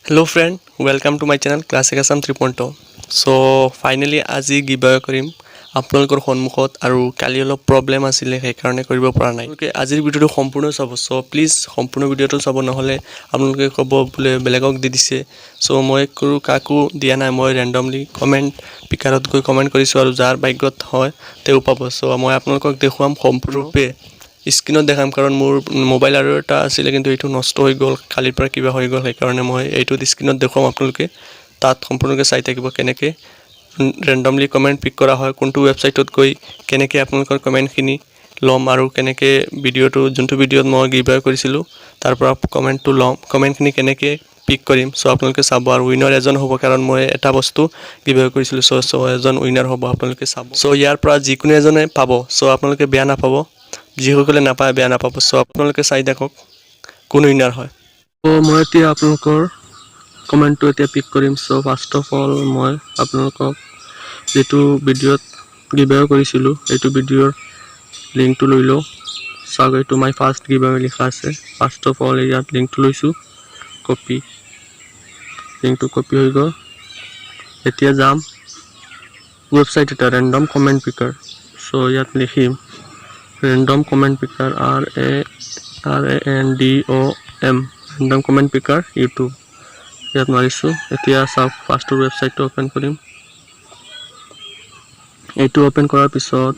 Hello friend, welcome to my channel Classic Assam 3.0. So finally আজি গিভঅৱে কৰিম আপোনালোকৰ সন্মুখত আৰু কালি অলপ প্ৰবলেম আছিল সেইকাৰণে কৰিব পৰা নাই। আজিৰ ভিডিওটো সম্পূৰ্ণ চাব। সো প্লিজ সম্পূৰ্ণ ভিডিওটো চাব নহলে আপোনালোকে ক'ব বোলে বেলেগক দি দিছে। সো মই কাকো দিয়া নাই, মই ৰেন্ডমলি কমেন্ট পিকাৰত গৈ কমেন্ট কৰিছো আৰু যাৰ ভাগ্যত হয় তেও পাব। সো মই আপোনালোকক দেখুৱাম সম্পূৰ্ণৰূপে স্ক্ৰীনত দেখাম কাৰণ মোৰ মোবাইল আৰু এটা আছিল কিন্তু এইটো নষ্ট হৈ গ'ল, কালিৰ পৰা কিবা হৈ গ'ল সেইকাৰণে মই এইটো স্ক্ৰীনত দেখুৱাম। আপোনালোকে তাত সম্পূৰ্ণকৈ চাই থাকিব কেনেকৈ ৰেন্ডমলি কমেন্ট পিক কৰা হয়, কোনটো ৱেবছাইটত গৈ কেনেকৈ আপোনালোকৰ কমেন্টখিনি ল'ম আৰু কেনেকৈ ভিডিওটো যোনটো ভিডিওত মই গিভঅৱে কৰিছিলোঁ তাৰ পৰা কমেন্টটো ল'ম, কমেন্টখিনি কেনেকৈ পিক কৰিম। সো আপোনালোকে চাব আৰু উইনাৰ এজন হ'ব কাৰণ মই এটা বস্তু গিভঅৱে কৰিছিলোঁ। সো এজন উইনাৰ হ'ব, আপোনালোকে চাব। সো ইয়াৰ পৰা যিকোনো এজনে পাব। সো আপোনালোকে বেয়া নাপাব, যিসকলে নাপায় বেয়া নাপাব। সো আপোনালোকে চাই থাকক কোন উইনাৰ হয়। সো মই এতিয়া আপোনালোকৰ কমেন্টটো এতিয়া পিক কৰিম। সো ফাৰ্ষ্ট অফ অল মই আপোনালোকক যেটো ভিডিওত গিভঅৱে কৰিছিলোঁ এইটো ভিডিওৰ লিংকটো লৈ লওঁ। চাওক এইটো মাই ফাৰ্ষ্ট গিভঅৱে লিখা আছে। ফাৰ্ষ্ট অফ অল ইয়াত লিংকটো লৈছোঁ, কপি, লিংকটো কপি হৈ গ'ল। এতিয়া যাম ৱেবছাইট এটা ৰেন্ডম কমেন্ট পিকাৰ। সো ইয়াত লিখিম random comment picker RANDOM random comment picker YouTube. ইয়াত মাৰিছোঁ। এতিয়া চাওক ফাৰ্ষ্টৰ ৱেবছাইটটো ওপেন কৰিম। এইটো ওপেন কৰাৰ পিছত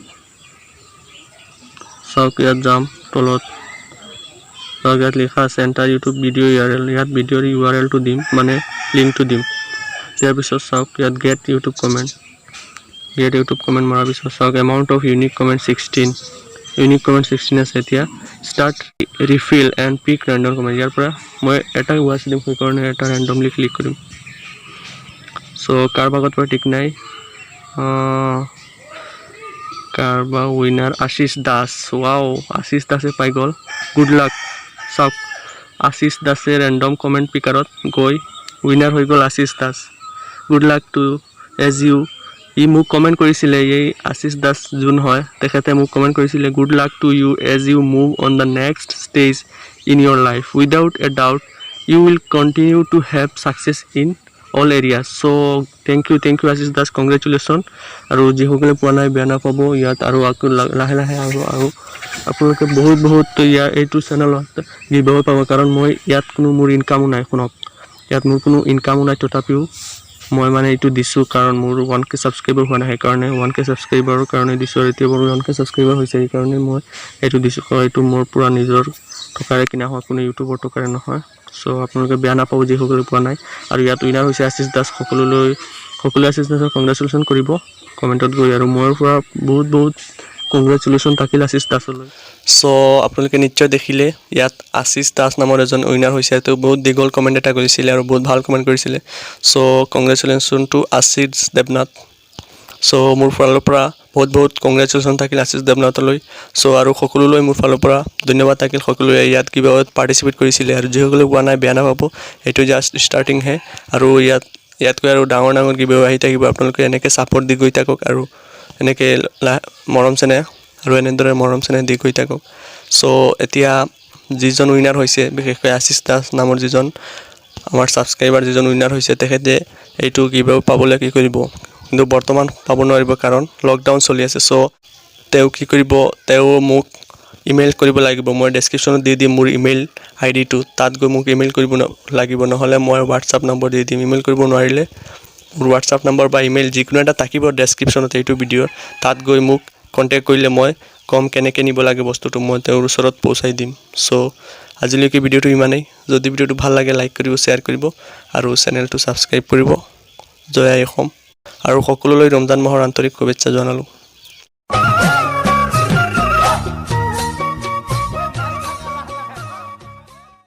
চাওক ইয়াত যাম তলত, চাওক ইয়াত লিখা আছে এণ্টাৰ ইউটিউব ভিডিঅ' URL। ইয়াত ভিডিঅ'ৰ URLটো দিম, মানে লিংকটো দিম। ইয়াৰ পিছত চাওক ইয়াত গেট ইউটিউব কমেন্ট মৰাৰ পিছত চাওক amount of unique comment 16 unique comment 16 আছে। এতিয়া start refill and pick random comment. ইয়াৰ পৰা মই এটা ৱাচ দিম, সেইকাৰণে এটা ৰেন্ডমলি ক্লিক কৰিম। সো কাৰোবাৰ পৰা ঠিক নাই, কাৰোবাৰ উইনাৰ আশিষ দাস। ৱাও, আশিষ দাসে পাই গ'ল, গুড লাক। চাওক আশিষ দাসে ৰেন্ডম কমেন্ট পিকাৰত গৈ উইনাৰ হৈ গ'ল Ashish Das. Good luck to each you. ই মোক কমেন্ট কৰিছিলে, এই আশিষ দাস যোন হয় তেখেতে মোক কমেন্ট কৰিছিলে good luck to you as you move on the next stage in your life. Without a doubt you will continue to have success in all areas. So thank you Ashish Das, congratulation. আৰু যিসকলে পোৱা নাই বেয়া নাপাব, ইয়াত আৰু লাহে লাহে আৰু আপোনালোকে বহুত এইটো চেনেলত গিভঅৱে পাব কাৰণ মই ইয়াত কোনো মোৰ ইনকামো নাই। শুনক, ইয়াত মোৰ কোনো ইনকামো নাই, তথাপিও মই মানে এইটো দিছোঁ কাৰণ মোৰ 1K ছাবস্ক্ৰাইবাৰ হোৱা নাই, সেইকাৰণে 1K ছাবস্ক্ৰাইবাৰৰ কাৰণে দিছোঁ। আৰু এতিয়া মোৰ 1K ছাবস্ক্ৰাইবাৰ হৈছে সেইকাৰণে মই এইটো দিছোঁ। এইটো মোৰ পূৰা নিজৰ টকাৰে কিনা হয়, কোনো ইউটিউবৰ টকাৰে নহয়। সো আপোনালোকে বেয়া নাপাব যিসকলে পোৱা নাই। আৰু ইয়াত উইনাৰ হৈছে আশিষ দাস। সকলোৱে আশিষ দাসক কংগ্ৰেচুলেশ্যন কৰিব কমেণ্টত গৈ, আৰু মোৰ পৰা বহুত কংগ্ৰেচুলেশ্যন থাকিল আশিষ দাসলৈ। সো আপোনালোকে নিশ্চয় দেখিলে ইয়াত আশিষ দাস নামৰ এজন উইনাৰ হৈছে। তেওঁ বহুত দীঘল কমেণ্ট এটা কৰিছিলে আৰু বহুত ভাল কমেণ্ট কৰিছিলে। সো কংগ্ৰেচুলেশ্যন টু আশিষ দেৱনাথ। সো মোৰ ফালৰ পৰা বহুত কংগ্ৰেচুলেশ্যন থাকিল আশিষ দেৱনাথলৈ। সো আৰু সকলোলৈ মোৰ ফালৰ পৰা ধন্যবাদ থাকিল। সকলোৱে ইয়াত গিভঅৱেত পাৰ্টিচিপেট কৰিছিলে আৰু যিসকলে পোৱা নাই বেয়া নাপাব, এইটো জাষ্ট ষ্টাৰ্টিংহে। আৰু ইয়াতকৈ আৰু ডাঙৰ গিভঅৱে আহি থাকিব। আপোনালোকে এনেকৈ ছাপোৰ্ট দি গৈ থাকক আৰু এনেকৈ মৰম চেনেহ আৰু এনেদৰে মৰম চেনেহ দি গৈ থাকক। সো এতিয়া যিজন উইনাৰ হৈছে, বিশেষকৈ আশিষ দাস নামৰ যিজন আমাৰ ছাবস্ক্ৰাইবাৰ যিজন উইনাৰ হৈছে, তেখেতে এইটো গিভঅৱে পাবলৈ কি কৰিব, কিন্তু বৰ্তমান পাব নোৱাৰিব কাৰণ লকডাউন চলি আছে। সো তেওঁ কি কৰিব, তেওঁ মোক ইমেইল কৰিব লাগিব। মই ডেছক্ৰিপশ্যনত দি দিম মোৰ ইমেইল আইডিটো, তাত গৈ মোক ইমেইল কৰিব লাগিব, নহ'লে মই হোৱাটছআপ নম্বৰ দি দিম। ইমেইল কৰিব নোৱাৰিলে মোৰ হোৱাটছআপ নম্বৰ বা ইমেইল যিকোনো এটা থাকিব ডেছক্ৰিপশ্যনত এইটো ভিডিঅ'ৰ, তাত গৈ মোক কণ্টেক্ট কৰিলে মই কম কেনেকৈ নিব লাগে বস্তুটো, মই তেওঁৰ ওচৰত পहुচাই দিম। সো আজিলৈকে ভিডিঅ'টো ইমানেই। যদি ভিডিঅ'টো ভাল লাগে লাইক কৰিব, শ্বেয়াৰ কৰিব আৰু চেনেলটো ছাবস্ক্ৰাইব কৰিব। জয় আই অসম। আৰু সকলোলৈ ৰমজান মাহৰ আন্তৰিক শুভেচ্ছা জনালোঁ।